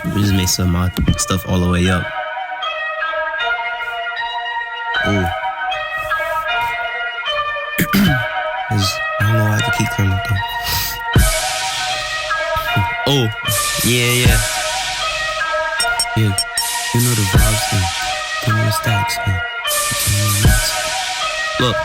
We just made some of my stuff all the way up. Ooh. I don't know why I have to keep coming though. Oh, yeah. Yeah, you know the vibes, man. Give me the stacks, man. Look.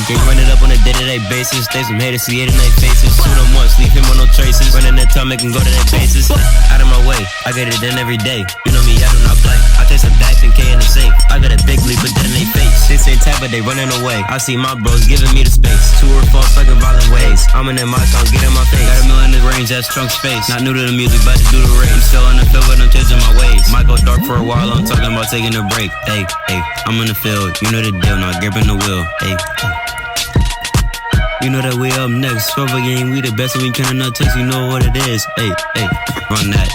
Gang, run it up on a day-to-day basis. There's some haters, see it in their faces. Shoot them once, leave him on no traces. Running that time, make him go to their bases. Out of my way, I get it done every day. You know me, I do not play. I take some backs and K in the safe. I got a big leap, put that in their face. They say tap, but they running away. I see my bros giving me the space. Two or four fucking violent ways. I'm in that my song, get in my face. Got a million in the range, that's trunk space. Not new to the music, but to do the race. I'm still in the field, but I'm changing my ways. Might go dark for a while, I'm talking about taking a break. Hey, I'm in the field, you know the deal, not gripping the wheel. Hey. You know that we up next, Rubber game, we the best and we cannot text, you know what it is. Hey, run that,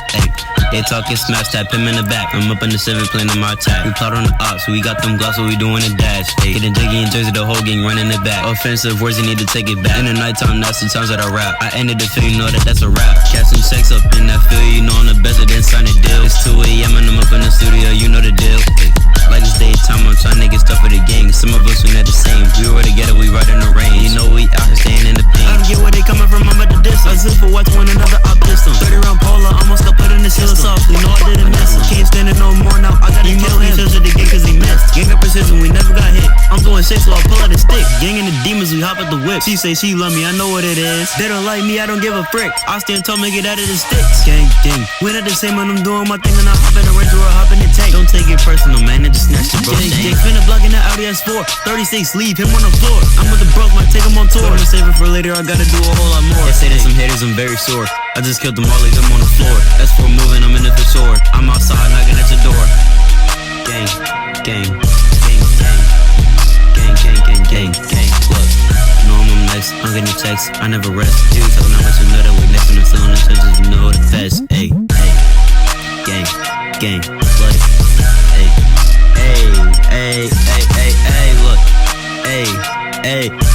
They talking smash, tap him in the back. I'm up in the 7 playing in my attack. We caught on the ops, we got them gloss, so we doing a dash. Getting jiggy and jersey, the whole gang running the back. Offensive words, you need to take it back. In the nighttime, that's the times that I rap. I ended the field, you know that's a rap. Catch some sex up in that field, you know I'm the best, I didn't sign a deal. It's 2 a.m. and I'm up in the studio, you know the deal. Like this daytime, I'm trying to get stuff for the gang. Some of us, we not the same. We were together, we ride in the rain. You know we out here staying in the pain. I don't get where they coming from, I'm at the distance. I zip for watch one another up distance. 30 round polar, almost got put in the seal softly. No, I didn't miss him. Can't stand it no more now, I gotta kill him. He chose the game cause he missed. Gang up precision, we never got hit. I'm doing shit, so I pull out the stick. Gang in the demons, we hop at the whip. She say she love me, I know what it is. They don't like me, I don't give a frick. I stand tall, make it out of the sticks. Gang. We not the same when I'm doing my thing and I hop in the range or I hop in the tank. Don't take it personal, man, I just snatched the bro. Gang, finna block in the Audi S4. 36, leave him on the floor. I'm with the broke, might take him on tour. I'm gonna save it for later, I gotta do a whole lot more. They say there's some haters, I'm very sore. I just killed them all, leave them on the floor. That's for moving, I'm in it for sure. I'm outside, knocking at your door. Gang. Look, know I'm up next, I'm getting checks, I never rest. You talking how much you know that we next, and I'm still in the trenches, you know the best. Gang, look. Look,